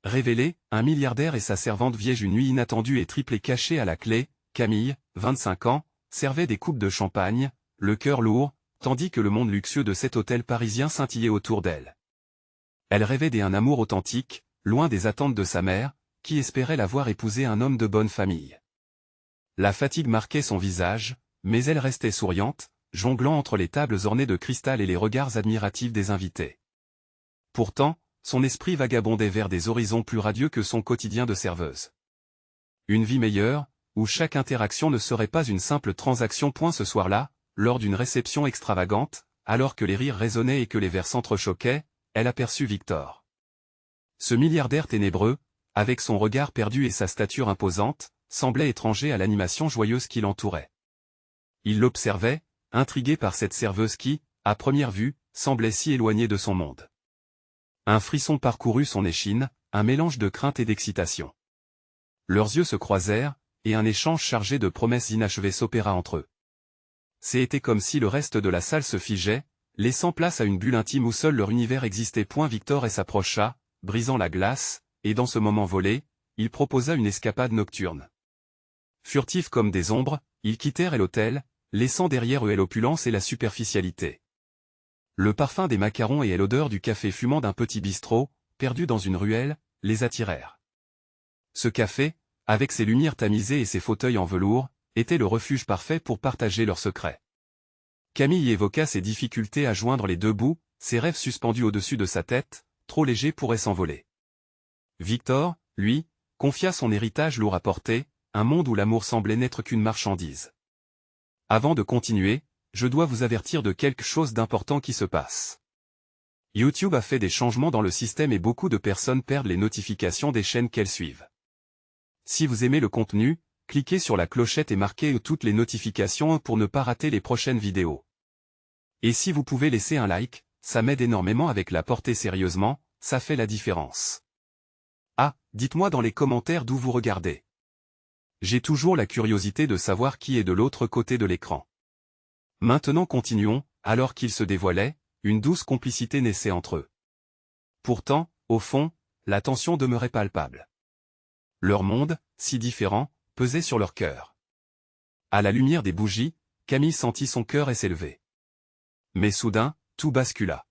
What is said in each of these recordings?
Révélé, un milliardaire et sa servante viège une nuit inattendue et triplée cachée à la clé. Camille, 25 ans, servait des coupes de champagne, le cœur lourd, tandis que le monde luxueux de cet hôtel parisien scintillait autour d'elle. Elle rêvait d'un amour authentique, loin des attentes de sa mère, qui espérait la voir épouser un homme de bonne famille. La fatigue marquait son visage, mais elle restait souriante, jonglant entre les tables ornées de cristal et les regards admiratifs des invités. Pourtant, son esprit vagabondait vers des horizons plus radieux que son quotidien de serveuse. Une vie meilleure, où chaque interaction ne serait pas une simple transaction. Ce soir-là, lors d'une réception extravagante, alors que les rires résonnaient et que les verres s'entrechoquaient, elle aperçut Victor. Ce milliardaire ténébreux, avec son regard perdu et sa stature imposante, semblait étranger à l'animation joyeuse qui l'entourait. Il l'observait, intrigué par cette serveuse qui, à première vue, semblait si éloignée de son monde. Un frisson parcourut son échine, un mélange de crainte et d'excitation. Leurs yeux se croisèrent, et un échange chargé de promesses inachevées s'opéra entre eux. C'était comme si le reste de la salle se figeait, laissant place à une bulle intime où seul leur univers existait. Victor s'approcha, brisant la glace, et dans ce moment volé, il proposa une escapade nocturne. Furtifs comme des ombres, ils quittèrent l'hôtel, laissant derrière eux l'opulence et la superficialité. Le parfum des macarons et l'odeur du café fumant d'un petit bistrot, perdu dans une ruelle, les attirèrent. Ce café, avec ses lumières tamisées et ses fauteuils en velours, était le refuge parfait pour partager leurs secrets. Camille évoqua ses difficultés à joindre les deux bouts, ses rêves suspendus au-dessus de sa tête, trop légers pourraient s'envoler. Victor, lui, confia son héritage lourd à porter, un monde où l'amour semblait n'être qu'une marchandise. Avant de continuer, je dois vous avertir de quelque chose d'important qui se passe. YouTube a fait des changements dans le système et beaucoup de personnes perdent les notifications des chaînes qu'elles suivent. Si vous aimez le contenu, cliquez sur la clochette et marquez toutes les notifications pour ne pas rater les prochaines vidéos. Et si vous pouvez laisser un like, ça m'aide énormément avec la portée sérieusement, ça fait la différence. Ah, dites-moi dans les commentaires d'où vous regardez. J'ai toujours la curiosité de savoir qui est de l'autre côté de l'écran. Maintenant continuons, alors qu'ils se dévoilaient, une douce complicité naissait entre eux. Pourtant, au fond, la tension demeurait palpable. Leur monde, si différent, pesait sur leur cœur. À la lumière des bougies, Camille sentit son cœur s'élever. Mais soudain, tout bascula.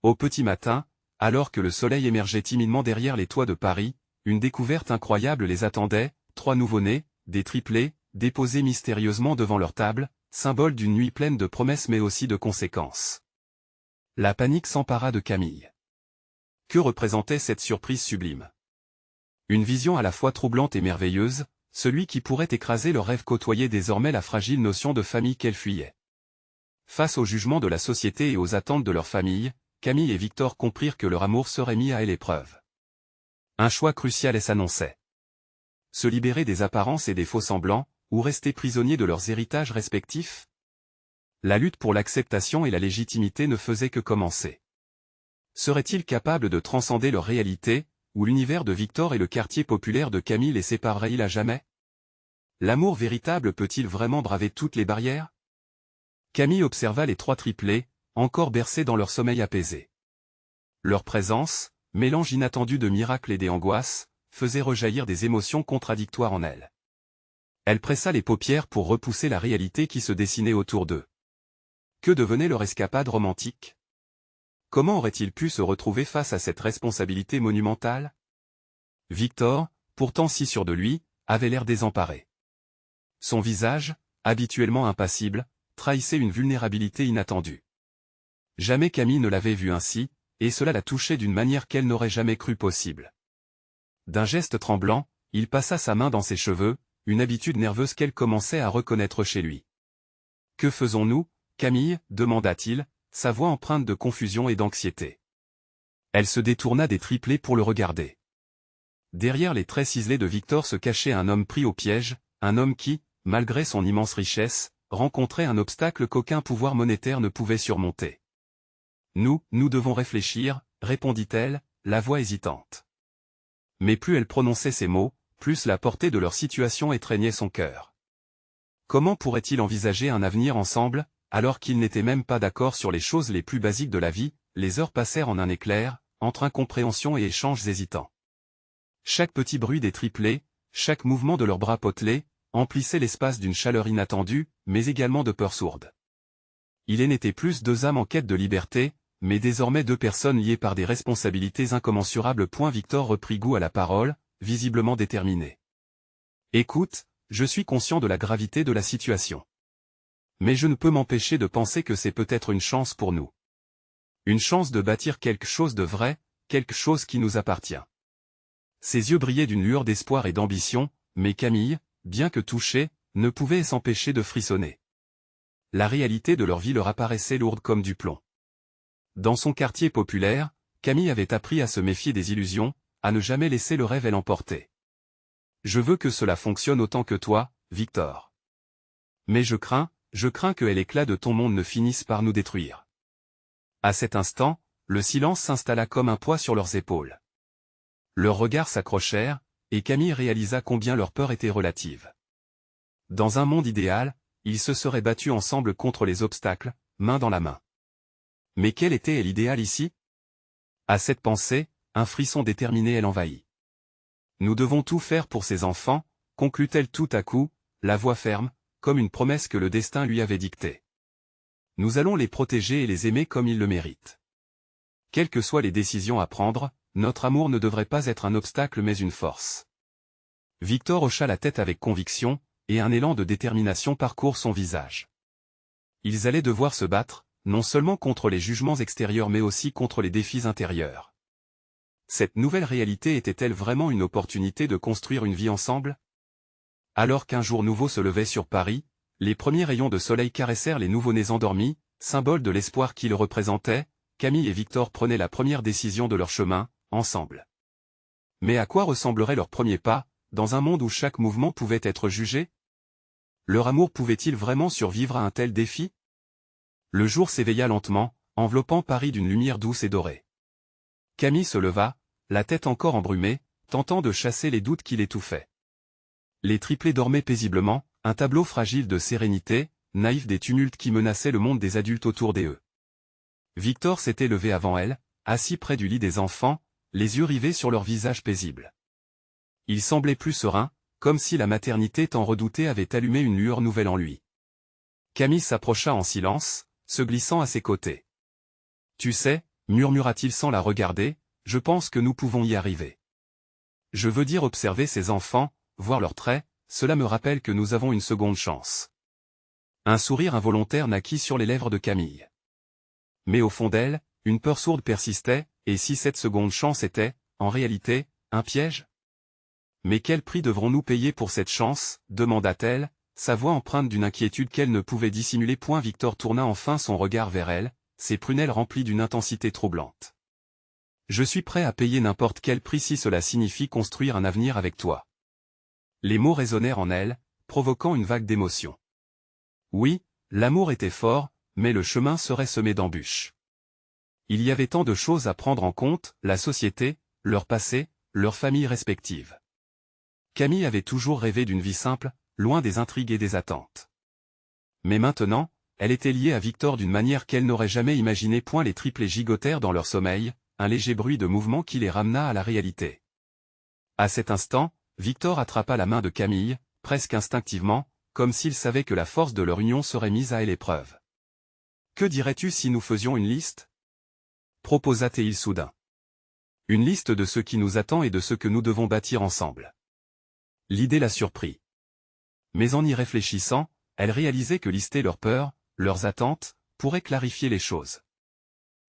Au petit matin, alors que le soleil émergeait timidement derrière les toits de Paris, une découverte incroyable les attendait, 3 nouveau-nés, des triplés, déposés mystérieusement devant leur table, symbole d'une nuit pleine de promesses mais aussi de conséquences. La panique s'empara de Camille. Que représentait cette surprise sublime? Une vision à la fois troublante et merveilleuse, celui qui pourrait écraser leur rêve côtoyait désormais la fragile notion de famille qu'elle fuyait. Face au jugement de la société et aux attentes de leur famille, Camille et Victor comprirent que leur amour serait mis à l'épreuve. Un choix crucial s'annonçait. Se libérer des apparences et des faux-semblants, ou rester prisonniers de leurs héritages respectifs? La lutte pour l'acceptation et la légitimité ne faisait que commencer. Seraient-ils capables de transcender leur réalité, ou l'univers de Victor et le quartier populaire de Camille les séparerait-il à jamais? L'amour véritable peut-il vraiment braver toutes les barrières? Camille observa les 3 triplés, encore bercés dans leur sommeil apaisé. Leur présence, mélange inattendu de miracles et d'angoisses, faisait rejaillir des émotions contradictoires en elle. Elle pressa les paupières pour repousser la réalité qui se dessinait autour d'eux. Que devenait leur escapade romantique? Comment aurait-il pu se retrouver face à cette responsabilité monumentale? Victor, pourtant si sûr de lui, avait l'air désemparé. Son visage, habituellement impassible, trahissait une vulnérabilité inattendue. Jamais Camille ne l'avait vu ainsi, et cela la touchait d'une manière qu'elle n'aurait jamais cru possible. D'un geste tremblant, il passa sa main dans ses cheveux, une habitude nerveuse qu'elle commençait à reconnaître chez lui. « Que faisons-nous, Camille » demanda-t-il, sa voix empreinte de confusion et d'anxiété. Elle se détourna des triplés pour le regarder. Derrière les traits ciselés de Victor se cachait un homme pris au piège, un homme qui, malgré son immense richesse, rencontrait un obstacle qu'aucun pouvoir monétaire ne pouvait surmonter. « Nous devons réfléchir » répondit-elle, la voix hésitante. Mais plus elle prononçait ces mots, plus la portée de leur situation étreignait son cœur. Comment pourraient-ils envisager un avenir ensemble, alors qu'ils n'étaient même pas d'accord sur les choses les plus basiques de la vie? Les heures passèrent en un éclair, entre incompréhension et échanges hésitants. Chaque petit bruit des triplés, chaque mouvement de leurs bras potelés, emplissait l'espace d'une chaleur inattendue, mais également de peur sourde. Ils n'étaient plus deux âmes en quête de liberté, mais désormais deux personnes liées par des responsabilités incommensurables. Victor reprit goût à la parole, visiblement déterminé. Écoute, je suis conscient de la gravité de la situation. Mais je ne peux m'empêcher de penser que c'est peut-être une chance pour nous. Une chance de bâtir quelque chose de vrai, quelque chose qui nous appartient. Ses yeux brillaient d'une lueur d'espoir et d'ambition, mais Camille, bien que touchée, ne pouvait s'empêcher de frissonner. La réalité de leur vie leur apparaissait lourde comme du plomb. Dans son quartier populaire, Camille avait appris à se méfier des illusions, à ne jamais laisser le rêve l'emporter. Je veux que cela fonctionne autant que toi, Victor. Mais je crains que l'éclat de ton monde ne finisse par nous détruire. À cet instant, le silence s'installa comme un poids sur leurs épaules. Leurs regards s'accrochèrent, et Camille réalisa combien leur peur était relative. Dans un monde idéal, ils se seraient battus ensemble contre les obstacles, main dans la main. Mais quel était l'idéal ici? À cette pensée, un frisson déterminé l'envahit. Nous devons tout faire pour ces enfants, conclut-elle tout à coup, la voix ferme, comme une promesse que le destin lui avait dictée. Nous allons les protéger et les aimer comme ils le méritent. Quelles que soient les décisions à prendre, notre amour ne devrait pas être un obstacle mais une force. Victor hocha la tête avec conviction, et un élan de détermination parcourt son visage. Ils allaient devoir se battre, non seulement contre les jugements extérieurs mais aussi contre les défis intérieurs. Cette nouvelle réalité était-elle vraiment une opportunité de construire une vie ensemble? Alors qu'un jour nouveau se levait sur Paris, les premiers rayons de soleil caressèrent les nouveau-nés endormis, symbole de l'espoir qu'ils représentaient, Camille et Victor prenaient la première décision de leur chemin, ensemble. Mais à quoi ressemblerait leur premier pas, dans un monde où chaque mouvement pouvait être jugé? Leur amour pouvait-il vraiment survivre à un tel défi? Le jour s'éveilla lentement, enveloppant Paris d'une lumière douce et dorée. Camille se leva, la tête encore embrumée, tentant de chasser les doutes qui l'étouffaient. Les triplés dormaient paisiblement, un tableau fragile de sérénité, naïf des tumultes qui menaçaient le monde des adultes autour d'eux. Victor s'était levé avant elle, assis près du lit des enfants, les yeux rivés sur leur visage paisible. Il semblait plus serein, comme si la maternité tant redoutée avait allumé une lueur nouvelle en lui. Camille s'approcha en silence, se glissant à ses côtés. « Tu sais, » murmura-t-il sans la regarder, « je pense que nous pouvons y arriver. Je veux dire observer ces enfants, voir leurs traits, cela me rappelle que nous avons une seconde chance. » Un sourire involontaire naquit sur les lèvres de Camille. Mais au fond d'elle, une peur sourde persistait, et si cette seconde chance était, en réalité, un piège? « Mais quel prix devrons-nous payer pour cette chance ?» demanda-t-elle, sa voix empreinte d'une inquiétude qu'elle ne pouvait dissimuler. Victor tourna enfin son regard vers elle, ses prunelles remplies d'une intensité troublante. « Je suis prêt à payer n'importe quel prix si cela signifie construire un avenir avec toi. » Les mots résonnèrent en elle, provoquant une vague d'émotion. Oui, l'amour était fort, mais le chemin serait semé d'embûches. Il y avait tant de choses à prendre en compte, la société, leur passé, leurs familles respectives. Camille avait toujours rêvé d'une vie simple, loin des intrigues et des attentes. Mais maintenant, elle était liée à Victor d'une manière qu'elle n'aurait jamais imaginée. Les triplés gigotèrent dans leur sommeil, un léger bruit de mouvement qui les ramena à la réalité. À cet instant, Victor attrapa la main de Camille, presque instinctivement, comme s'il savait que la force de leur union serait mise à l'épreuve. « Que dirais-tu si nous faisions une liste ?» proposa-t-il soudain. « Une liste de ce qui nous attend et de ce que nous devons bâtir ensemble. » L'idée la surprit. Mais en y réfléchissant, elle réalisait que lister leurs peurs, leurs attentes, pourrait clarifier les choses.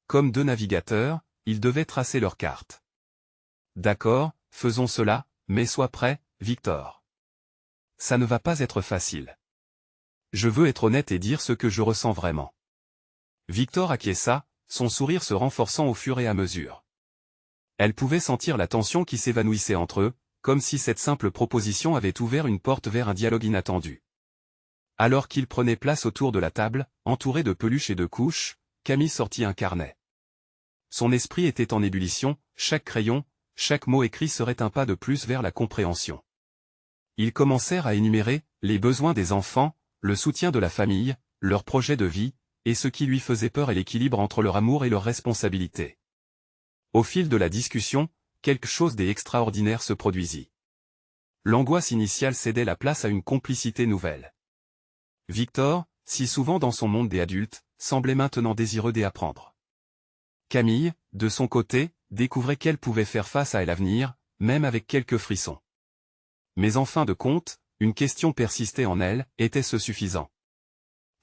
Comme deux navigateurs, ils devaient tracer leur carte. « D'accord, faisons cela, mais sois prêt, Victor. Ça ne va pas être facile. Je veux être honnête et dire ce que je ressens vraiment. » Victor acquiesça, son sourire se renforçant au fur et à mesure. Elle pouvait sentir la tension qui s'évanouissait entre eux, comme si cette simple proposition avait ouvert une porte vers un dialogue inattendu. Alors qu'il prenait place autour de la table, entouré de peluches et de couches, Camille sortit un carnet. Son esprit était en ébullition, chaque crayon, chaque mot écrit serait un pas de plus vers la compréhension. Ils commencèrent à énumérer les besoins des enfants, le soutien de la famille, leur projet de vie, et ce qui lui faisait peur et l'équilibre entre leur amour et leur responsabilité. Au fil de la discussion, quelque chose d'extraordinaire se produisit. L'angoisse initiale cédait la place à une complicité nouvelle. Victor, si souvent dans son monde des adultes, semblait maintenant désireux d'y apprendre. Camille, de son côté, découvrait qu'elle pouvait faire face à l'avenir, même avec quelques frissons. Mais en fin de compte, une question persistait en elle, était-ce suffisant?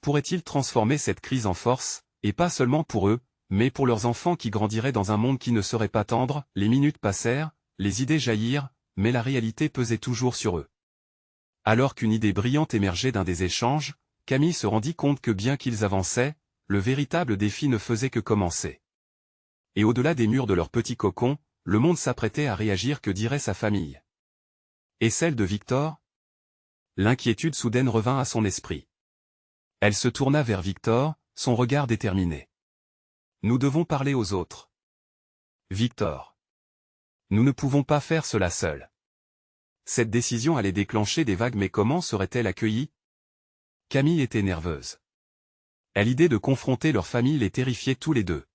Pourrait-il transformer cette crise en force, et pas seulement pour eux, mais pour leurs enfants qui grandiraient dans un monde qui ne serait pas tendre? Les minutes passèrent, les idées jaillirent, mais la réalité pesait toujours sur eux. Alors qu'une idée brillante émergeait d'un des échanges, Camille se rendit compte que bien qu'ils avançaient, le véritable défi ne faisait que commencer. Et au-delà des murs de leur petit cocon, le monde s'apprêtait à réagir. Que dirait sa famille? Et celle de Victor? L'inquiétude soudaine revint à son esprit. Elle se tourna vers Victor, son regard déterminé. Nous devons parler aux autres. Victor. Nous ne pouvons pas faire cela seuls. Cette décision allait déclencher des vagues, mais comment serait-elle accueillie? Camille était nerveuse. À l'idée de confronter leur famille les terrifiait tous les deux.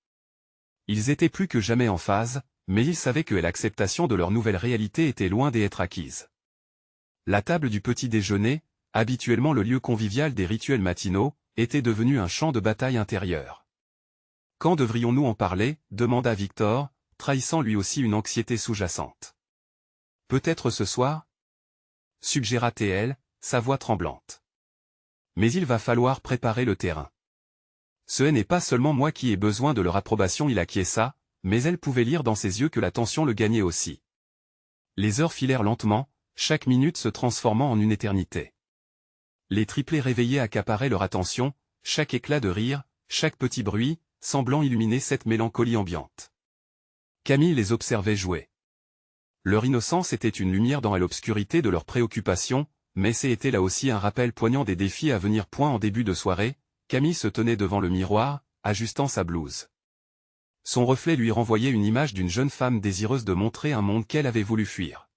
Ils étaient plus que jamais en phase, mais ils savaient que l'acceptation de leur nouvelle réalité était loin d'être acquise. La table du petit déjeuner, habituellement le lieu convivial des rituels matinaux, était devenue un champ de bataille intérieur. Quand devrions-nous en parler? Demanda Victor, trahissant lui aussi une anxiété sous-jacente. Peut-être ce soir? Suggéra-t-elle, sa voix tremblante. Mais il va falloir préparer le terrain. Ce n'est pas seulement moi qui ai besoin de leur approbation. Il acquiesça, mais elle pouvait lire dans ses yeux que la tension le gagnait aussi. Les heures filèrent lentement, chaque minute se transformant en une éternité. Les triplés réveillés accaparaient leur attention, chaque éclat de rire, chaque petit bruit, semblant illuminer cette mélancolie ambiante. Camille les observait jouer. Leur innocence était une lumière dans l'obscurité de leurs préoccupations, mais c'était là aussi un rappel poignant des défis à venir. En début de soirée, Camille se tenait devant le miroir, ajustant sa blouse. Son reflet lui renvoyait une image d'une jeune femme désireuse de montrer un monde qu'elle avait voulu fuir.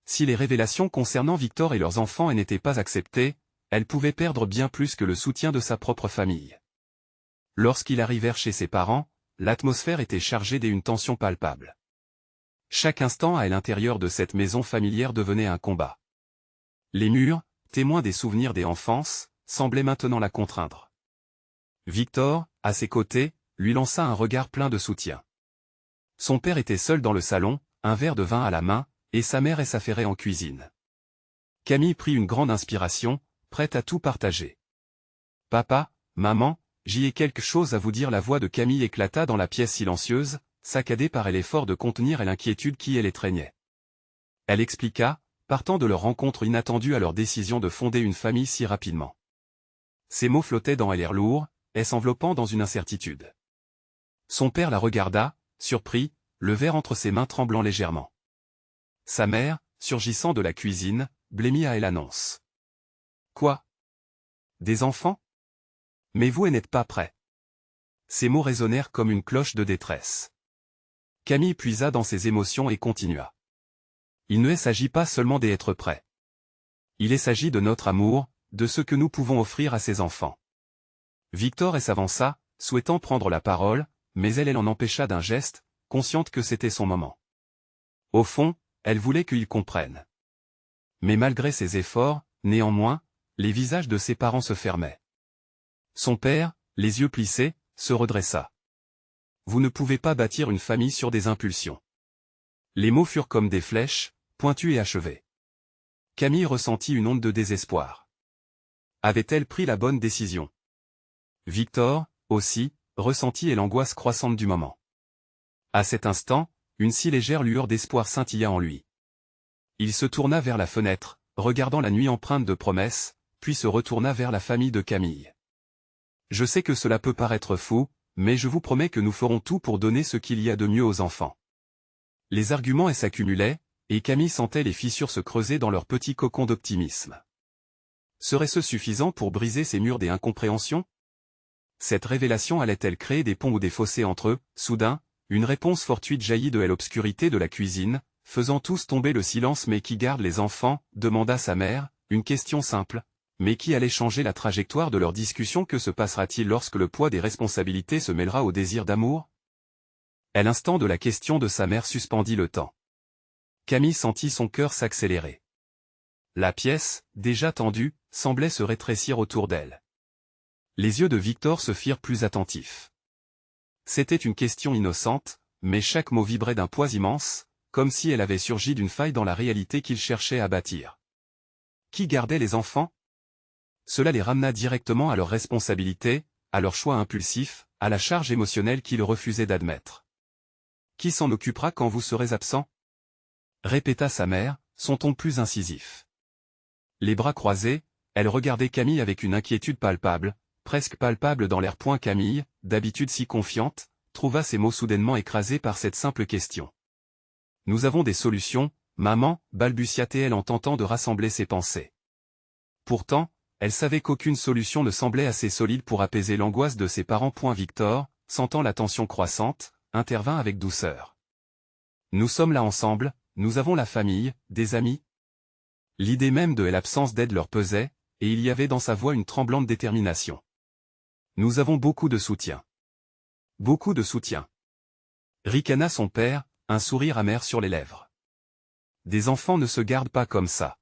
Si les révélations concernant Victor et leurs enfants n'étaient pas acceptées, elle pouvait perdre bien plus que le soutien de sa propre famille. Lorsqu'ils arrivèrent chez ses parents, l'atmosphère était chargée d'une tension palpable. Chaque instant à l'intérieur de cette maison familière devenait un combat. Les murs, témoins des souvenirs d'enfance, semblaient maintenant la contraindre. Victor, à ses côtés, lui lança un regard plein de soutien. Son père était seul dans le salon, un verre de vin à la main, et sa mère s'affairait en cuisine. Camille prit une grande inspiration, prête à tout partager. « Papa, maman, j'y ai quelque chose à vous dire. » La voix de Camille éclata dans la pièce silencieuse, saccadée par l'effort de contenir l'inquiétude qui l'étreignait. Elle expliqua, partant de leur rencontre inattendue à leur décision de fonder une famille si rapidement. Ces mots flottaient dans l'air lourd, s'enveloppant dans une incertitude. Son père la regarda, surpris, le verre entre ses mains tremblant légèrement. Sa mère, surgissant de la cuisine, blêmit à l'annonce. « Quoi? Des enfants? Mais vous n'êtes pas prêts. » Ces mots résonnèrent comme une cloche de détresse. Camille puisa dans ses émotions et continua. « Il ne s'agit pas seulement d'être prêt. Il s'agit de notre amour, de ce que nous pouvons offrir à ses enfants. » Victor s'avança, souhaitant prendre la parole, mais elle en empêcha d'un geste, consciente que c'était son moment. Au fond, elle voulait qu'ils comprennent. Mais malgré ses efforts, néanmoins, les visages de ses parents se fermaient. Son père, les yeux plissés, se redressa. « Vous ne pouvez pas bâtir une famille sur des impulsions. » Les mots furent comme des flèches, pointus et achevés. Camille ressentit une onde de désespoir. Avait-elle pris la bonne décision? Victor, aussi, ressentit l'angoisse croissante du moment. À cet instant, une si légère lueur d'espoir scintilla en lui. Il se tourna vers la fenêtre, regardant la nuit empreinte de promesses, puis se retourna vers la famille de Camille. « Je sais que cela peut paraître fou, mais je vous promets que nous ferons tout pour donner ce qu'il y a de mieux aux enfants. » Les arguments s'accumulaient, et Camille sentait les fissures se creuser dans leur petit cocon d'optimisme. Serait-ce suffisant pour briser ces murs d'incompréhension? Cette révélation allait-elle créer des ponts ou des fossés entre eux? Soudain, une réponse fortuite jaillit de l'obscurité de la cuisine, faisant tous tomber le silence. « Mais qui garde les enfants ?» demanda sa mère, une question simple, mais qui allait changer la trajectoire de leur discussion. Que se passera-t-il lorsque le poids des responsabilités se mêlera au désir d'amour? À l'instant de la question de sa mère suspendit le temps. Camille sentit son cœur s'accélérer. La pièce, déjà tendue, semblait se rétrécir autour d'elle. Les yeux de Victor se firent plus attentifs. C'était une question innocente, mais chaque mot vibrait d'un poids immense, comme si elle avait surgi d'une faille dans la réalité qu'il cherchait à bâtir. Qui gardait les enfants? Cela les ramena directement à leurs responsabilités, à leurs choix impulsifs, à la charge émotionnelle qu'ils refusaient d'admettre. Qui s'en occupera quand vous serez absent? Répéta sa mère, son ton plus incisif. Les bras croisés, elle regardait Camille avec une inquiétude palpable, presque palpable dans l'air. Camille, d'habitude si confiante, trouva ses mots soudainement écrasés par cette simple question. Nous avons des solutions, maman, balbutia-t-elle en tentant de rassembler ses pensées. Pourtant, elle savait qu'aucune solution ne semblait assez solide pour apaiser l'angoisse de ses parents. Victor, sentant la tension croissante, intervint avec douceur. Nous sommes là ensemble, nous avons la famille, des amis. L'idée même de l'absence d'aide leur pesait, et il y avait dans sa voix une tremblante détermination. Nous avons beaucoup de soutien. Beaucoup de soutien. Ricana son père, un sourire amer sur les lèvres. Des enfants ne se gardent pas comme ça.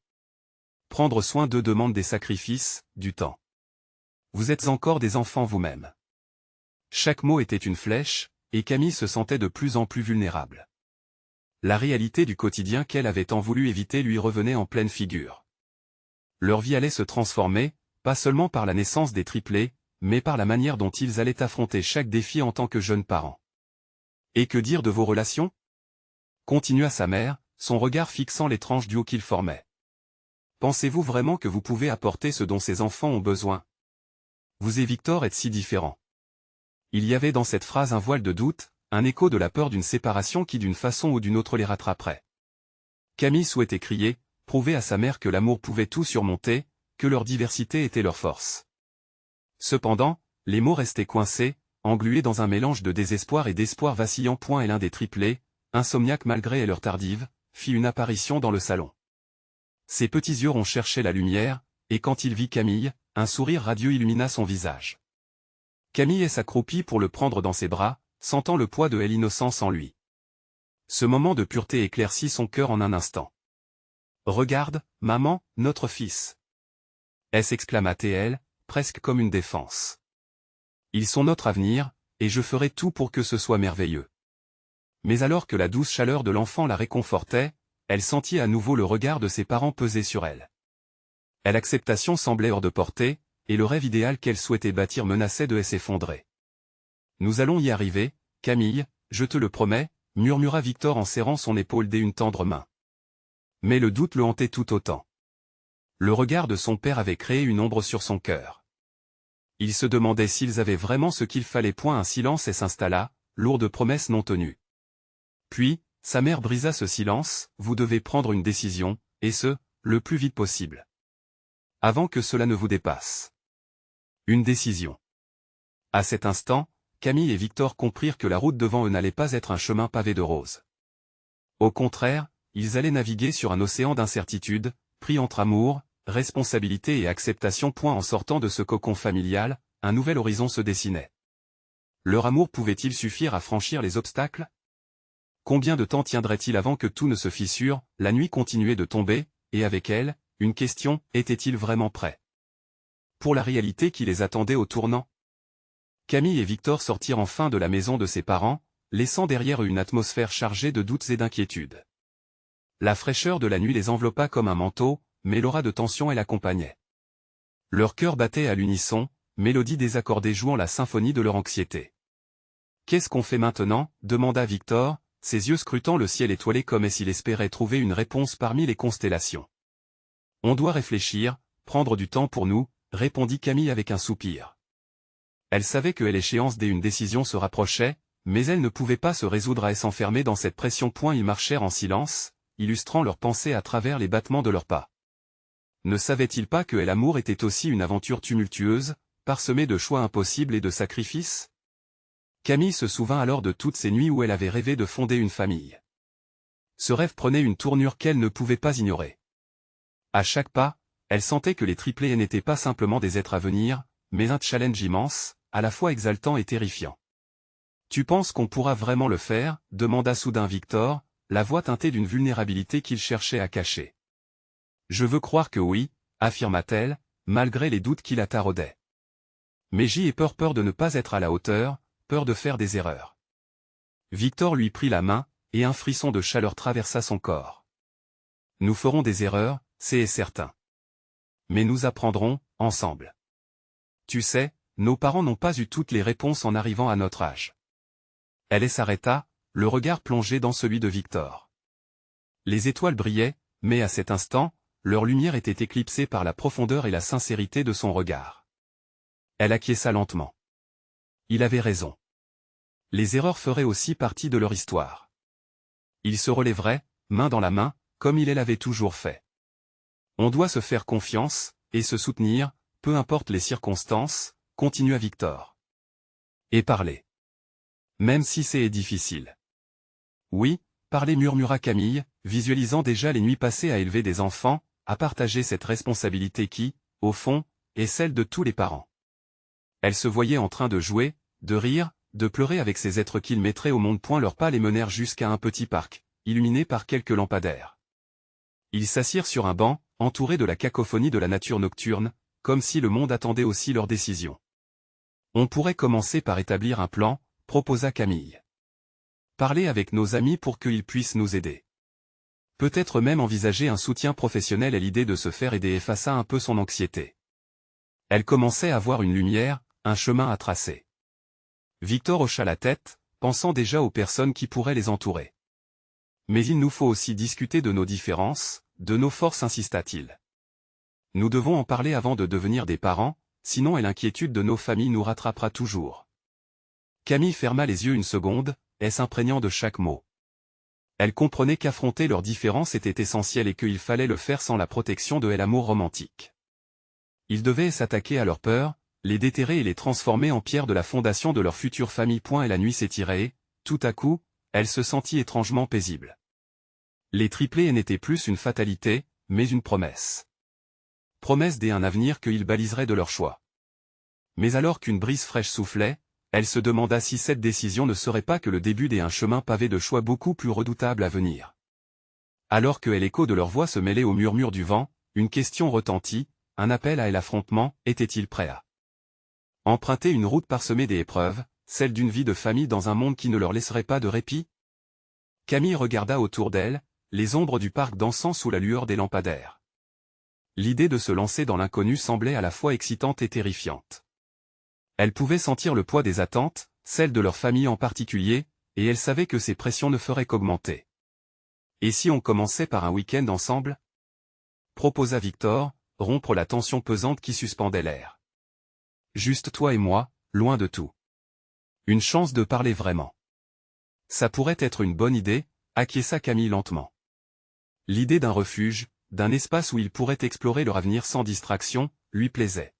Prendre soin d'eux demande des sacrifices, du temps. Vous êtes encore des enfants vous-même. Chaque mot était une flèche, et Camille se sentait de plus en plus vulnérable. La réalité du quotidien qu'elle avait tant voulu éviter lui revenait en pleine figure. Leur vie allait se transformer, pas seulement par la naissance des triplés, mais par la manière dont ils allaient affronter chaque défi en tant que jeunes parents. Et que dire de vos relations? Continua sa mère, son regard fixant les tranches du haut qu'ils formaient. Pensez-vous vraiment que vous pouvez apporter ce dont ces enfants ont besoin? Vous et Victor êtes si différents. Il y avait dans cette phrase un voile de doute, un écho de la peur d'une séparation qui d'une façon ou d'une autre les rattraperait. Camille souhaitait crier, prouver à sa mère que l'amour pouvait tout surmonter, que leur diversité était leur force. Cependant, les mots restaient coincés, englués dans un mélange de désespoir et d'espoir vacillant. Et l'un des triplés, insomniaque malgré l'heure tardive, fit une apparition dans le salon. Ses petits yeux ont cherché la lumière, et quand il vit Camille, un sourire radieux illumina son visage. Camille s'accroupit pour le prendre dans ses bras, sentant le poids de l'innocence en lui. Ce moment de pureté éclaircit son cœur en un instant. « Regarde, maman, notre fils !» s'exclama-t-elle, presque comme une défense. « Ils sont notre avenir, et je ferai tout pour que ce soit merveilleux. » Mais alors que la douce chaleur de l'enfant la réconfortait, elle sentit à nouveau le regard de ses parents peser sur elle. L'acceptation semblait hors de portée, et le rêve idéal qu'elle souhaitait bâtir menaçait de s'effondrer. « Nous allons y arriver, Camille, je te le promets, » murmura Victor en serrant son épaule d'une tendre main. Mais le doute le hantait tout autant. Le regard de son père avait créé une ombre sur son cœur. Il se demandait s'ils avaient vraiment ce qu'il fallait. Un silence s'installa, lourde promesse non tenue. Puis, sa mère brisa ce silence, « Vous devez prendre une décision, et ce, le plus vite possible. Avant que cela ne vous dépasse. » Une décision. À cet instant, Camille et Victor comprirent que la route devant eux n'allait pas être un chemin pavé de roses. Au contraire, ils allaient naviguer sur un océan d'incertitude, pris entre amour, responsabilité et acceptation. En sortant de ce cocon familial, un nouvel horizon se dessinait. Leur amour pouvait-il suffire à franchir les obstacles? Combien de temps tiendrait-il avant que tout ne se fissure? La nuit continuait de tomber, et avec elle, une question, étaient-ils vraiment prêts pour la réalité qui les attendait au tournant? Camille et Victor sortirent enfin de la maison de ses parents, laissant derrière eux une atmosphère chargée de doutes et d'inquiétudes. La fraîcheur de la nuit les enveloppa comme un manteau, mais l'aura de tension l'accompagnait. Leur cœur battait à l'unisson, mélodie désaccordée jouant la symphonie de leur anxiété. « Qu'est-ce qu'on fait maintenant ?» demanda Victor, ses yeux scrutant le ciel étoilé comme s'il espérait trouver une réponse parmi les constellations. « On doit réfléchir, prendre du temps pour nous, » répondit Camille avec un soupir. Elle savait que l'échéance d'une décision se rapprochait, mais elle ne pouvait pas se résoudre à s'enfermer dans cette pression. Ils marchèrent en silence, illustrant leurs pensées à travers les battements de leurs pas. Ne savait-il pas que l'amour était aussi une aventure tumultueuse, parsemée de choix impossibles et de sacrifices? Camille se souvint alors de toutes ces nuits où elle avait rêvé de fonder une famille. Ce rêve prenait une tournure qu'elle ne pouvait pas ignorer. À chaque pas, elle sentait que les triplés n'étaient pas simplement des êtres à venir, mais un challenge immense, à la fois exaltant et terrifiant. Tu penses qu'on pourra vraiment le faire? Demanda soudain Victor, la voix teintée d'une vulnérabilité qu'il cherchait à cacher. Je veux croire que oui, affirma-t-elle, malgré les doutes qui la taraudaient. Mais j'y ai peur de ne pas être à la hauteur, peur de faire des erreurs. Victor lui prit la main, et un frisson de chaleur traversa son corps. Nous ferons des erreurs, c'est certain. Mais nous apprendrons, ensemble. Tu sais, nos parents n'ont pas eu toutes les réponses en arrivant à notre âge. Elle s'arrêta, le regard plongé dans celui de Victor. Les étoiles brillaient, mais à cet instant, leur lumière était éclipsée par la profondeur et la sincérité de son regard. Elle acquiesça lentement. Il avait raison. Les erreurs feraient aussi partie de leur histoire. Ils se relèveraient, main dans la main, comme il l'avait toujours fait. On doit se faire confiance, et se soutenir, peu importe les circonstances, continua Victor. Et parler. Même si c'est difficile. Oui, parler, murmura Camille, visualisant déjà les nuits passées à élever des enfants, à partager cette responsabilité qui, au fond, est celle de tous les parents. Elle se voyait en train de jouer, de rire, de pleurer avec ces êtres qu'ils mettraient au monde. Leurs pas les menèrent jusqu'à un petit parc, illuminé par quelques lampadaires. Ils s'assirent sur un banc, entourés de la cacophonie de la nature nocturne, comme si le monde attendait aussi leur décision. On pourrait commencer par établir un plan, proposa Camille. Parler avec nos amis pour qu'ils puissent nous aider. Peut-être même envisager un soutien professionnel et l'idée de se faire aider effaça un peu son anxiété. Elle commençait à voir une lumière, un chemin à tracer. Victor hocha la tête, pensant déjà aux personnes qui pourraient les entourer. Mais il nous faut aussi discuter de nos différences, de nos forces, insista-t-il. Nous devons en parler avant de devenir des parents, sinon l'inquiétude de nos familles nous rattrapera toujours. Camille ferma les yeux une seconde, s'imprégnant de chaque mot. Elle comprenait qu'affronter leurs différences était essentiel et qu'il fallait le faire sans la protection de l'amour romantique. Ils devaient s'attaquer à leurs peurs, les déterrer et les transformer en pierre de la fondation de leur future famille. Et la nuit s'étirait et, tout à coup, elle se sentit étrangement paisible. Les triplés n'étaient plus une fatalité, mais une promesse. Promesse d'un avenir qu'ils baliseraient de leur choix. Mais alors qu'une brise fraîche soufflait, elle se demanda si cette décision ne serait pas que le début d'un chemin pavé de choix beaucoup plus redoutables à venir. Alors que l'écho de leur voix se mêlait au murmure du vent, une question retentit, un appel à l'affrontement, était-il prêt à emprunter une route parsemée d'épreuves, celle d'une vie de famille dans un monde qui ne leur laisserait pas de répit? Camille regarda autour d'elle, les ombres du parc dansant sous la lueur des lampadaires. L'idée de se lancer dans l'inconnu semblait à la fois excitante et terrifiante. Elle pouvait sentir le poids des attentes, celles de leur famille en particulier, et elle savait que ces pressions ne feraient qu'augmenter. Et si on commençait par un week-end ensemble? Proposa Victor, rompre la tension pesante qui suspendait l'air. Juste toi et moi, loin de tout. Une chance de parler vraiment. Ça pourrait être une bonne idée, acquiesça Camille lentement. L'idée d'un refuge, d'un espace où ils pourraient explorer leur avenir sans distraction, lui plaisait.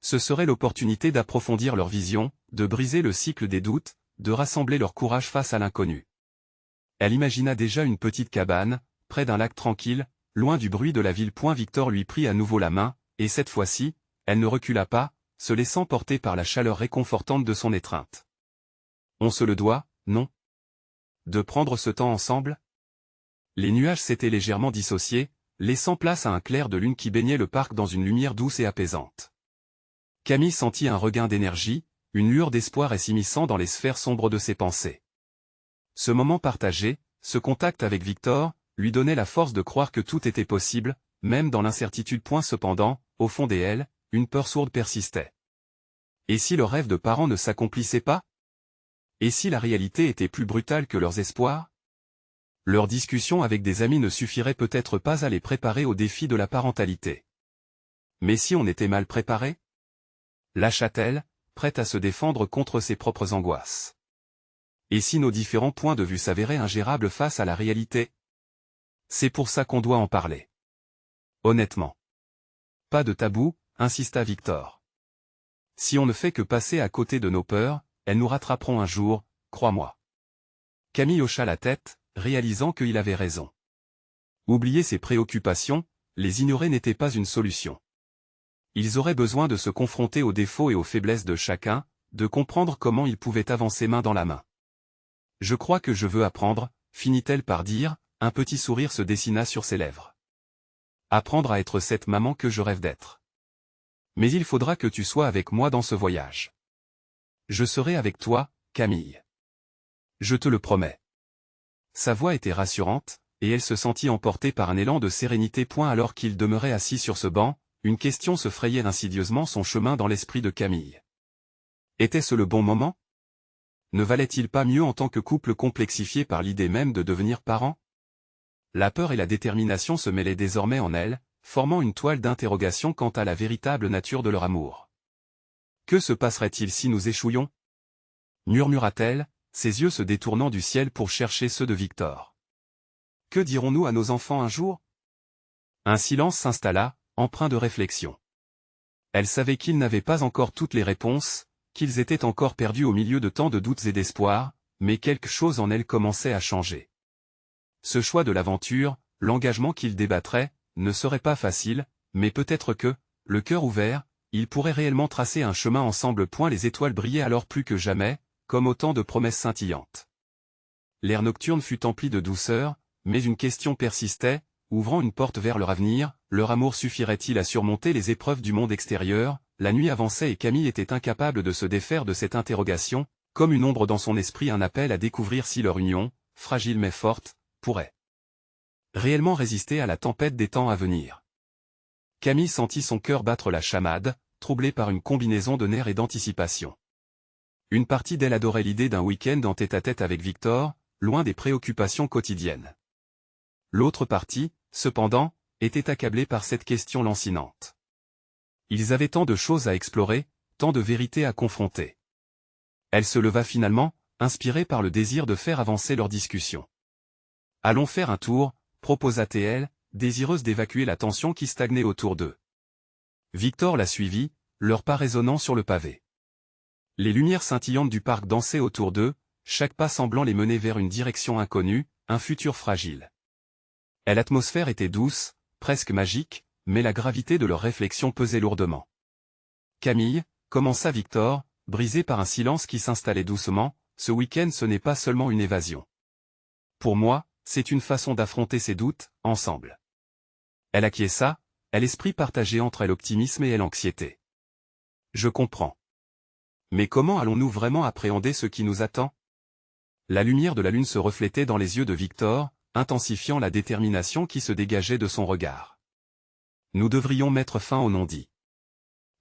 Ce serait l'opportunité d'approfondir leur vision, de briser le cycle des doutes, de rassembler leur courage face à l'inconnu. Elle imagina déjà une petite cabane, près d'un lac tranquille, loin du bruit de la ville. Victor lui prit à nouveau la main, et cette fois-ci, elle ne recula pas, se laissant porter par la chaleur réconfortante de son étreinte. On se le doit, non? De prendre ce temps ensemble? Les nuages s'étaient légèrement dissociés, laissant place à un clair de lune qui baignait le parc dans une lumière douce et apaisante. Camille sentit un regain d'énergie, une lueur d'espoir s'immisçant dans les sphères sombres de ses pensées. Ce moment partagé, ce contact avec Victor, lui donnait la force de croire que tout était possible, même dans l'incertitude. Cependant, au fond d'elle, une peur sourde persistait. Et si leurs rêves de parents ne s'accomplissaient pas? Et si la réalité était plus brutale que leurs espoirs? Leur discussion avec des amis ne suffirait peut-être pas à les préparer au défi de la parentalité. Mais si on était mal préparé? Lâcha-t-elle, prête à se défendre contre ses propres angoisses. Et si nos différents points de vue s'avéraient ingérables face à la réalité? C'est pour ça qu'on doit en parler. Honnêtement. Pas de tabou, insista Victor. Si on ne fait que passer à côté de nos peurs, elles nous rattraperont un jour, crois-moi. Camille hocha la tête, réalisant qu'il avait raison. Oublier ses préoccupations, les ignorer n'était pas une solution. Ils auraient besoin de se confronter aux défauts et aux faiblesses de chacun, de comprendre comment ils pouvaient avancer main dans la main. Je crois que je veux apprendre, finit-elle par dire, un petit sourire se dessina sur ses lèvres. Apprendre à être cette maman que je rêve d'être. Mais il faudra que tu sois avec moi dans ce voyage. Je serai avec toi, Camille. Je te le promets. Sa voix était rassurante, et elle se sentit emportée par un élan de sérénité. Alors qu'il demeurait assis sur ce banc, une question se frayait insidieusement son chemin dans l'esprit de Camille. Était-ce le bon moment? Ne valait-il pas mieux en tant que couple complexifié par l'idée même de devenir parent? La peur et la détermination se mêlaient désormais en elle, formant une toile d'interrogation quant à la véritable nature de leur amour. Que se passerait-il si nous échouions? Murmura-t-elle, ses yeux se détournant du ciel pour chercher ceux de Victor. Que dirons-nous à nos enfants un jour? Un silence s'installa, empreint de réflexion. Elle savait qu'ils n'avaient pas encore toutes les réponses, qu'ils étaient encore perdus au milieu de tant de doutes et d'espoirs, mais quelque chose en elle commençait à changer. Ce choix de l'aventure, l'engagement qu'ils débattraient, ne serait pas facile, mais peut-être que, le cœur ouvert, ils pourraient réellement tracer un chemin ensemble. Les étoiles brillaient alors plus que jamais, comme autant de promesses scintillantes. L'air nocturne fut empli de douceur, mais une question persistait, ouvrant une porte vers leur avenir, leur amour suffirait-il à surmonter les épreuves du monde extérieur? La nuit avançait et Camille était incapable de se défaire de cette interrogation, comme une ombre dans son esprit, un appel à découvrir si leur union, fragile mais forte, pourrait réellement résister à la tempête des temps à venir. Camille sentit son cœur battre la chamade, troublé par une combinaison de nerfs et d'anticipation. Une partie d'elle adorait l'idée d'un week-end en tête-à-tête avec Victor, loin des préoccupations quotidiennes. L'autre partie, cependant, était accablée par cette question lancinante. Ils avaient tant de choses à explorer, tant de vérités à confronter. Elle se leva finalement, inspirée par le désir de faire avancer leur discussion. « Allons faire un tour », proposa-t-elle, désireuse d'évacuer la tension qui stagnait autour d'eux. Victor la suivit, leurs pas résonnant sur le pavé. Les lumières scintillantes du parc dansaient autour d'eux, chaque pas semblant les mener vers une direction inconnue, un futur fragile. L'atmosphère était douce, presque magique, mais la gravité de leurs réflexions pesait lourdement. « Camille », commença Victor, brisé par un silence qui s'installait doucement, « ce week-end ce n'est pas seulement une évasion. Pour moi, c'est une façon d'affronter ses doutes, ensemble. » Elle acquiesça, l'esprit partagé entre l'optimisme et l'anxiété. « Je comprends. Mais comment allons-nous vraiment appréhender ce qui nous attend? » La lumière de la lune se reflétait dans les yeux de Victor, intensifiant la détermination qui se dégageait de son regard. « Nous devrions mettre fin au non-dit.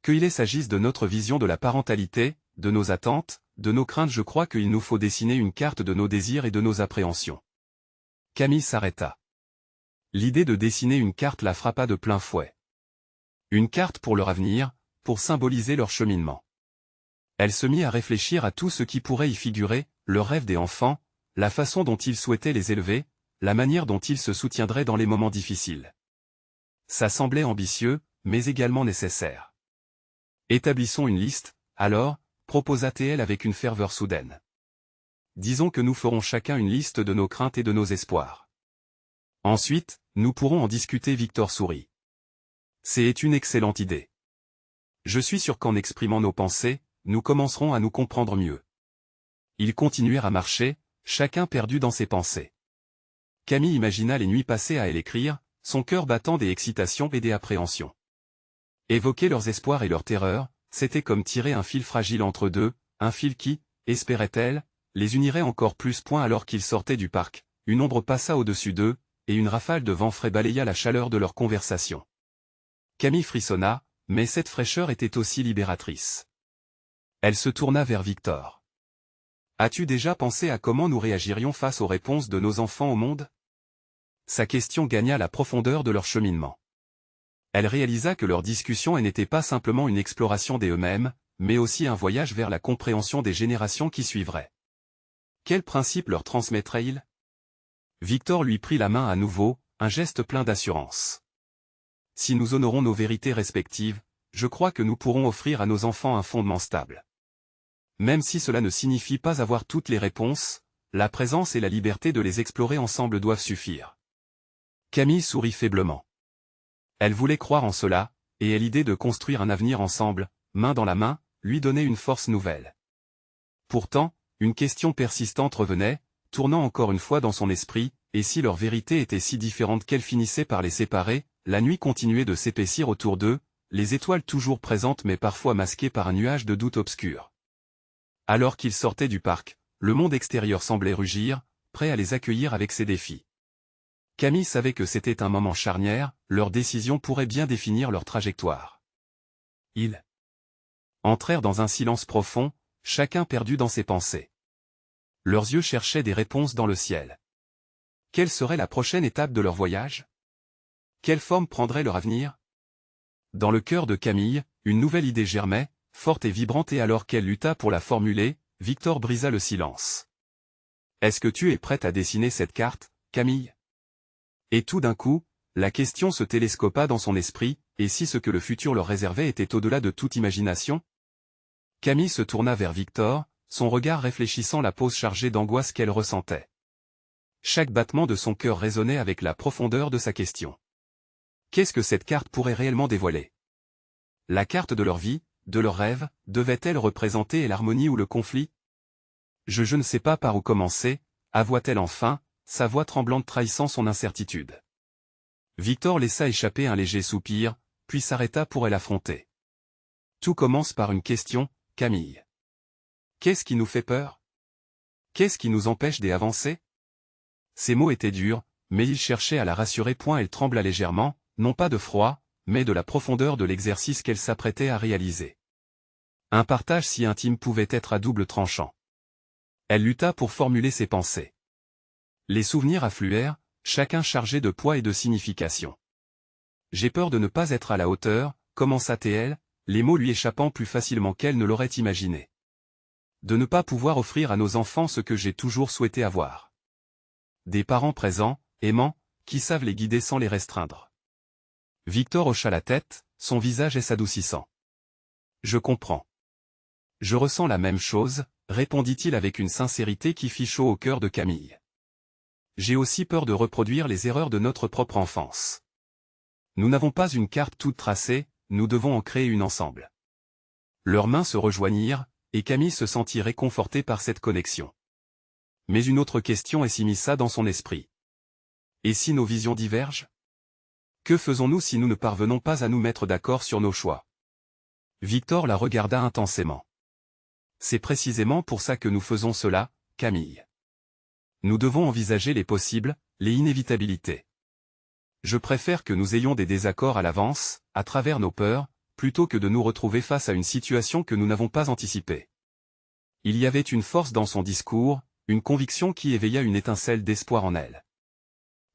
Qu'il s'agisse de notre vision de la parentalité, de nos attentes, de nos craintes, je crois qu'il nous faut dessiner une carte de nos désirs et de nos appréhensions. » Camille s'arrêta. L'idée de dessiner une carte la frappa de plein fouet. Une carte pour leur avenir, pour symboliser leur cheminement. Elle se mit à réfléchir à tout ce qui pourrait y figurer, leurs rêves des enfants, la façon dont ils souhaitaient les élever, la manière dont ils se soutiendraient dans les moments difficiles. Ça semblait ambitieux, mais également nécessaire. « Établissons une liste, alors », proposa-t-elle avec une ferveur soudaine. « Disons que nous ferons chacun une liste de nos craintes et de nos espoirs. Ensuite, nous pourrons en discuter. » Victor sourit. « C'est une excellente idée. Je suis sûr qu'en exprimant nos pensées, nous commencerons à nous comprendre mieux. » Ils continuèrent à marcher, chacun perdu dans ses pensées. Camille imagina les nuits passées à écrire, son cœur battant des excitations et des appréhensions. Évoquer leurs espoirs et leurs terreurs, c'était comme tirer un fil fragile entre deux, un fil qui, espérait-elle, les unirait encore plus. Alors qu'ils sortaient du parc, une ombre passa au-dessus d'eux, et une rafale de vent frais balaya la chaleur de leur conversation. Camille frissonna, mais cette fraîcheur était aussi libératrice. Elle se tourna vers Victor. « As-tu déjà pensé à comment nous réagirions face aux réponses de nos enfants au monde ?» Sa question gagna la profondeur de leur cheminement. Elle réalisa que leur discussion n'était pas simplement une exploration d'eux-mêmes, mais aussi un voyage vers la compréhension des générations qui suivraient. Quels principes leur transmettrait-il? Victor lui prit la main à nouveau, un geste plein d'assurance. « Si nous honorons nos vérités respectives, je crois que nous pourrons offrir à nos enfants un fondement stable. Même si cela ne signifie pas avoir toutes les réponses, la présence et la liberté de les explorer ensemble doivent suffire. » Camille sourit faiblement. Elle voulait croire en cela, et l'idée de construire un avenir ensemble, main dans la main, lui donnait une force nouvelle. Pourtant, une question persistante revenait, tournant encore une fois dans son esprit, et si leur vérité était si différente qu'elle finissait par les séparer, la nuit continuait de s'épaissir autour d'eux, les étoiles toujours présentes mais parfois masquées par un nuage de doute obscur. Alors qu'ils sortaient du parc, le monde extérieur semblait rugir, prêt à les accueillir avec ses défis. Camille savait que c'était un moment charnière, leur décision pourrait bien définir leur trajectoire. Ils entrèrent dans un silence profond, chacun perdu dans ses pensées. Leurs yeux cherchaient des réponses dans le ciel. Quelle serait la prochaine étape de leur voyage? Quelle forme prendrait leur avenir? Dans le cœur de Camille, une nouvelle idée germait, forte et vibrante, et alors qu'elle lutta pour la formuler, Victor brisa le silence. « Est-ce que tu es prête à dessiner cette carte, Camille ?» Et tout d'un coup, la question se télescopa dans son esprit, et si ce que le futur leur réservait était au-delà de toute imagination? Camille se tourna vers Victor, son regard réfléchissant la pose chargée d'angoisse qu'elle ressentait. Chaque battement de son cœur résonnait avec la profondeur de sa question. Qu'est-ce que cette carte pourrait réellement dévoiler? La carte de leur vie, de leurs rêves, devait-elle représenter l'harmonie ou le conflit? Je ne sais pas par où commencer, avoua-t-elle enfin, sa voix tremblante trahissant son incertitude. Victor laissa échapper un léger soupir, puis s'arrêta pour l'affronter. Tout commence par une question, Camille. Qu'est-ce qui nous fait peur? Qu'est-ce qui nous empêche d'avancer? Ces mots étaient durs, mais il cherchait à la rassurer. Elle trembla légèrement, non pas de froid, mais de la profondeur de l'exercice qu'elle s'apprêtait à réaliser. Un partage si intime pouvait être à double tranchant. Elle lutta pour formuler ses pensées. Les souvenirs affluèrent, chacun chargé de poids et de signification. J'ai peur de ne pas être à la hauteur, commença-t-elle, les mots lui échappant plus facilement qu'elle ne l'aurait imaginé. De ne pas pouvoir offrir à nos enfants ce que j'ai toujours souhaité avoir. Des parents présents, aimants, qui savent les guider sans les restreindre. Victor hocha la tête, son visage s'adoucissant. Je comprends. Je ressens la même chose, répondit-il avec une sincérité qui fit chaud au cœur de Camille. J'ai aussi peur de reproduire les erreurs de notre propre enfance. Nous n'avons pas une carte toute tracée, nous devons en créer une ensemble. Leurs mains se rejoignirent, et Camille se sentit réconfortée par cette connexion. Mais une autre question s'immisça dans son esprit. Et si nos visions divergent? Que faisons-nous si nous ne parvenons pas à nous mettre d'accord sur nos choix? Victor la regarda intensément. C'est précisément pour ça que nous faisons cela, Camille. Nous devons envisager les possibles, les inévitabilités. Je préfère que nous ayons des désaccords à l'avance, à travers nos peurs, plutôt que de nous retrouver face à une situation que nous n'avons pas anticipée. Il y avait une force dans son discours, une conviction qui éveilla une étincelle d'espoir en elle.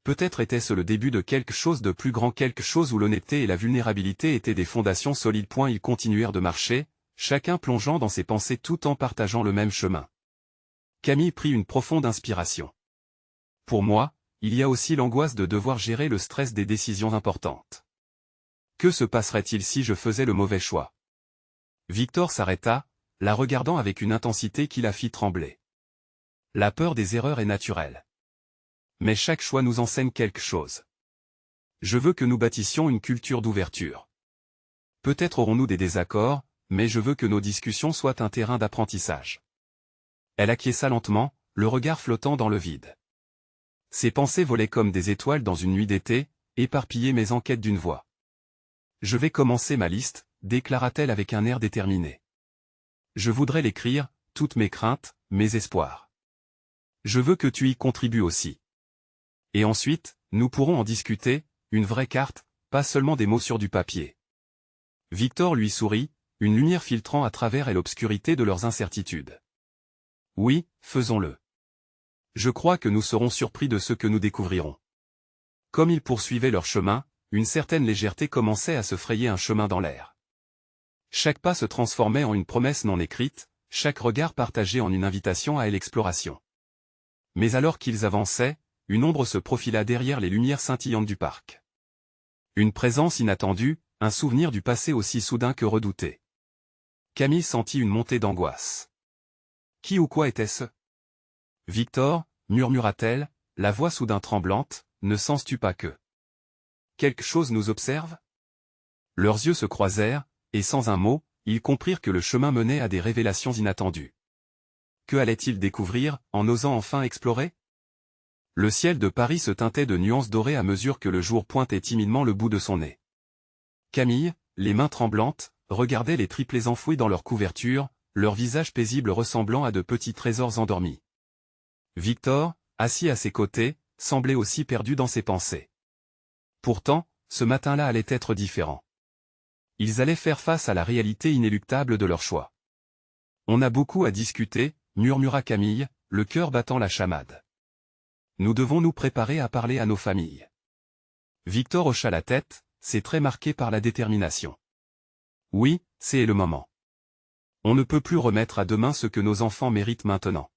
Peut-être était-ce le début de quelque chose de plus grand, quelque chose où l'honnêteté et la vulnérabilité étaient des fondations solides. Ils continuèrent de marcher, chacun plongeant dans ses pensées tout en partageant le même chemin. Camille prit une profonde inspiration. Pour moi, il y a aussi l'angoisse de devoir gérer le stress des décisions importantes. Que se passerait-il si je faisais le mauvais choix? Victor s'arrêta, la regardant avec une intensité qui la fit trembler. La peur des erreurs est naturelle. Mais chaque choix nous enseigne quelque chose. Je veux que nous bâtissions une culture d'ouverture. Peut-être aurons-nous des désaccords, mais je veux que nos discussions soient un terrain d'apprentissage. Elle acquiesça lentement, le regard flottant dans le vide. Ses pensées volaient comme des étoiles dans une nuit d'été, éparpillées mais en quête d'une voie. Je vais commencer ma liste, déclara-t-elle avec un air déterminé. Je voudrais l'écrire, toutes mes craintes, mes espoirs. Je veux que tu y contribues aussi. Et ensuite, nous pourrons en discuter, une vraie carte, pas seulement des mots sur du papier. Victor lui sourit, une lumière filtrant à travers l'obscurité de leurs incertitudes. Oui, faisons-le. Je crois que nous serons surpris de ce que nous découvrirons. Comme ils poursuivaient leur chemin, une certaine légèreté commençait à se frayer un chemin dans l'air. Chaque pas se transformait en une promesse non écrite, chaque regard partagé en une invitation à l'exploration. Mais alors qu'ils avançaient, une ombre se profila derrière les lumières scintillantes du parc. Une présence inattendue, un souvenir du passé aussi soudain que redouté. Camille sentit une montée d'angoisse. Qui ou quoi était-ce? Victor, murmura-t-elle, la voix soudain tremblante, ne sens-tu pas que quelque chose nous observe? Leurs yeux se croisèrent, et sans un mot, ils comprirent que le chemin menait à des révélations inattendues. que allait-il découvrir, en osant enfin explorer? Le ciel de Paris se teintait de nuances dorées à mesure que le jour pointait timidement le bout de son nez. Camille, les mains tremblantes, regardait les triplés enfouis dans leur couverture, leurs visages paisibles ressemblant à de petits trésors endormis. Victor, assis à ses côtés, semblait aussi perdu dans ses pensées. Pourtant, ce matin-là allait être différent. Ils allaient faire face à la réalité inéluctable de leur choix. On a beaucoup à discuter, murmura Camille, le cœur battant la chamade. Nous devons nous préparer à parler à nos familles. Victor hocha la tête, ses traits marqués par la détermination. Oui, c'est le moment. On ne peut plus remettre à demain ce que nos enfants méritent maintenant.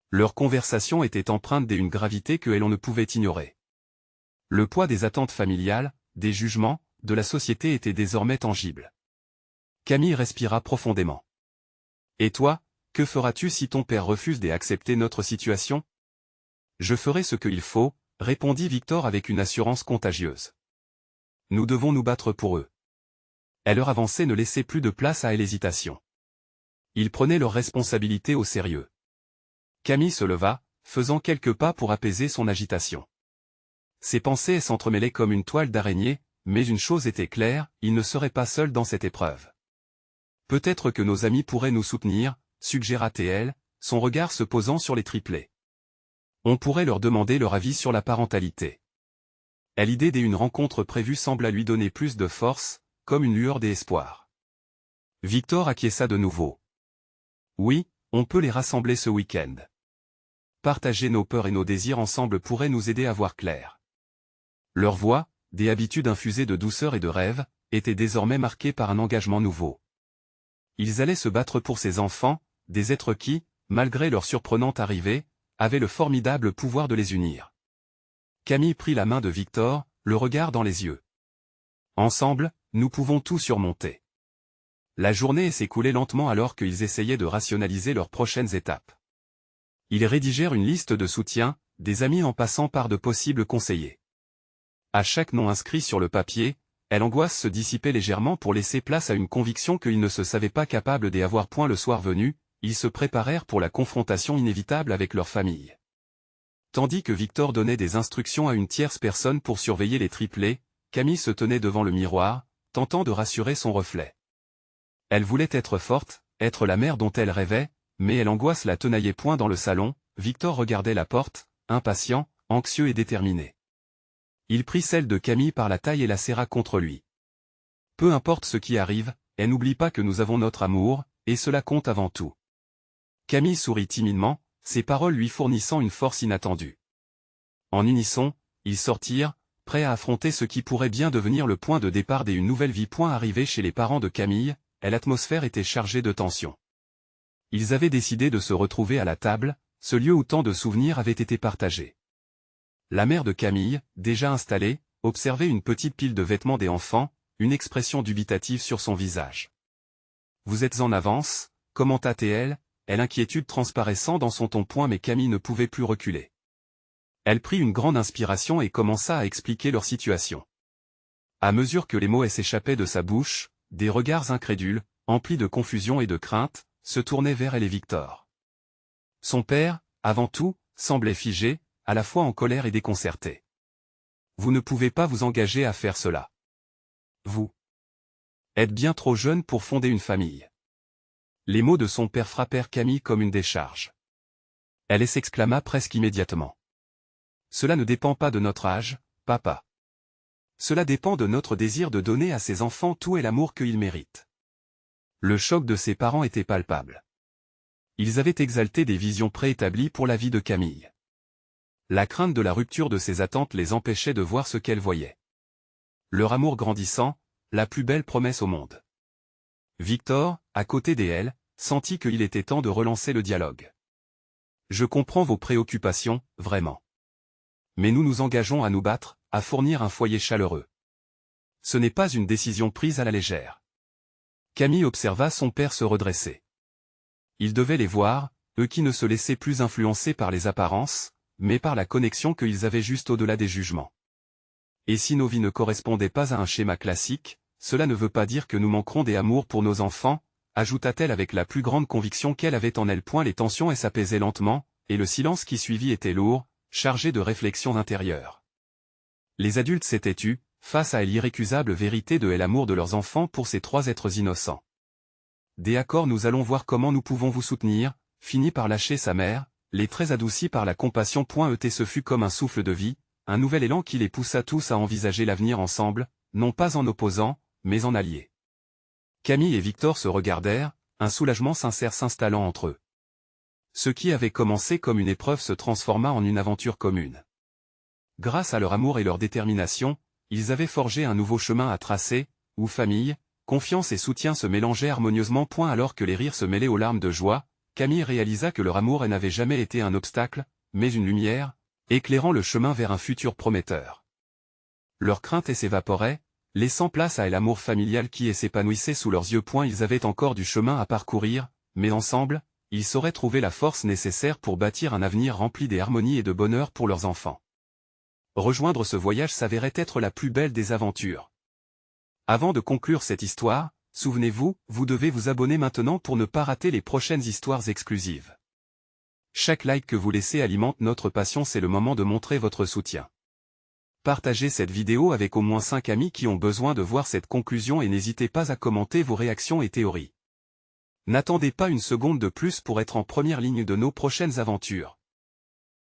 Leur conversation était empreinte d'une gravité que l'on ne pouvait ignorer. Le poids des attentes familiales, des jugements, de la société était désormais tangible. Camille respira profondément. Et toi, que feras-tu si ton père refuse d'accepter notre situation? Je ferai ce qu'il faut, répondit Victor avec une assurance contagieuse. Nous devons nous battre pour eux. À leur avancée ne laissait plus de place à l'hésitation. Ils prenaient leurs responsabilités au sérieux. Camille se leva, faisant quelques pas pour apaiser son agitation. Ses pensées s'entremêlaient comme une toile d'araignée, mais une chose était claire, il ne serait pas seul dans cette épreuve. Peut-être que nos amis pourraient nous soutenir, suggéra-t-elle, son regard se posant sur les triplés. On pourrait leur demander leur avis sur la parentalité. À l'idée d'une rencontre prévue sembla lui donner plus de force, comme une lueur d'espoir. Victor acquiesça de nouveau. Oui, on peut les rassembler ce week-end. Partager nos peurs et nos désirs ensemble pourrait nous aider à voir clair. Leur voix, des habitudes infusées de douceur et de rêve, étaient désormais marquées par un engagement nouveau. Ils allaient se battre pour ces enfants, des êtres qui, malgré leur surprenante arrivée, avaient le formidable pouvoir de les unir. Camille prit la main de Victor, le regard dans les yeux. Ensemble, nous pouvons tout surmonter. La journée s'écoulait lentement alors qu'ils essayaient de rationaliser leurs prochaines étapes. Ils rédigèrent une liste de soutien, des amis en passant par de possibles conseillers. À chaque nom inscrit sur le papier, l'angoisse se dissipait légèrement pour laisser place à une conviction qu'ils ne se savaient pas capables d'y avoir point le soir venu, ils se préparèrent pour la confrontation inévitable avec leur famille. Tandis que Victor donnait des instructions à une tierce personne pour surveiller les triplés, Camille se tenait devant le miroir, tentant de rassurer son reflet. Elle voulait être forte, être la mère dont elle rêvait, mais l'angoisse la tenaillait point dans le salon. Victor regardait la porte, impatient, anxieux et déterminé. Il prit celle de Camille par la taille et la serra contre lui. Peu importe ce qui arrive, elle n'oublie pas que nous avons notre amour, et cela compte avant tout. Camille sourit timidement, ses paroles lui fournissant une force inattendue. En unisson, ils sortirent, prêts à affronter ce qui pourrait bien devenir le point de départ d'une nouvelle vie. Arrivé chez les parents de Camille, l'atmosphère était chargée de tension. Ils avaient décidé de se retrouver à la table, ce lieu où tant de souvenirs avaient été partagés. La mère de Camille, déjà installée, observait une petite pile de vêtements des enfants, une expression dubitative sur son visage. « Vous êtes en avance » commenta-t-elle, l'inquiétude transparaissant dans son ton. Mais Camille ne pouvait plus reculer. Elle prit une grande inspiration et commença à expliquer leur situation. À mesure que les mots s'échappaient de sa bouche, des regards incrédules, emplis de confusion et de crainte, se tournaient vers elle et Victor. Son père, avant tout, semblait figé, à la fois en colère et déconcerté. « Vous ne pouvez pas vous engager à faire cela. Vous êtes bien trop jeune pour fonder une famille. » Les mots de son père frappèrent Camille comme une décharge. Elle s'exclama presque immédiatement. « Cela ne dépend pas de notre âge, papa. Cela dépend de notre désir de donner à ses enfants tout et l'amour qu'ils méritent. » Le choc de ses parents était palpable. Ils avaient exalté des visions préétablies pour la vie de Camille. La crainte de la rupture de ses attentes les empêchait de voir ce qu'elle voyait. Leur amour grandissant, la plus belle promesse au monde. Victor, à côté d'elle, sentit qu'il était temps de relancer le dialogue. « Je comprends vos préoccupations, vraiment. Mais nous nous engageons à nous battre, à fournir un foyer chaleureux. Ce n'est pas une décision prise à la légère. » Camille observa son père se redresser. Il devait les voir, eux qui ne se laissaient plus influencer par les apparences, mais par la connexion qu'ils avaient juste au-delà des jugements. Et si nos vies ne correspondaient pas à un schéma classique, cela ne veut pas dire que nous manquerons d'amour pour nos enfants, ajouta-t-elle avec la plus grande conviction qu'elle avait en elle. Les tensions s'apaisaient lentement, et le silence qui suivit était lourd, chargé de réflexions intérieures. Les adultes s'étaient tus, face à l'irrécusable vérité de l'amour de leurs enfants pour ces trois êtres innocents. D'accord, nous allons voir comment nous pouvons vous soutenir, finit par lâcher sa mère, les traits adoucis par la compassion. Ce fut comme un souffle de vie, un nouvel élan qui les poussa tous à envisager l'avenir ensemble, non pas en opposants, mais en alliés. Camille et Victor se regardèrent, un soulagement sincère s'installant entre eux. Ce qui avait commencé comme une épreuve se transforma en une aventure commune. Grâce à leur amour et leur détermination, ils avaient forgé un nouveau chemin à tracer, où famille, confiance et soutien se mélangeaient harmonieusement. Alors que les rires se mêlaient aux larmes de joie, Camille réalisa que leur amour n'avait jamais été un obstacle, mais une lumière, éclairant le chemin vers un futur prometteur. Leur crainte s'évaporait, laissant place à l'amour familial qui s'épanouissait sous leurs yeux. Ils avaient encore du chemin à parcourir, mais ensemble, ils sauraient trouver la force nécessaire pour bâtir un avenir rempli d'harmonie et de bonheur pour leurs enfants. Rejoindre ce voyage s'avérait être la plus belle des aventures. Avant de conclure cette histoire, souvenez-vous, vous devez vous abonner maintenant pour ne pas rater les prochaines histoires exclusives. Chaque like que vous laissez alimente notre passion. C'est le moment de montrer votre soutien. Partagez cette vidéo avec au moins 5 amis qui ont besoin de voir cette conclusion et n'hésitez pas à commenter vos réactions et théories. N'attendez pas une seconde de plus pour être en première ligne de nos prochaines aventures.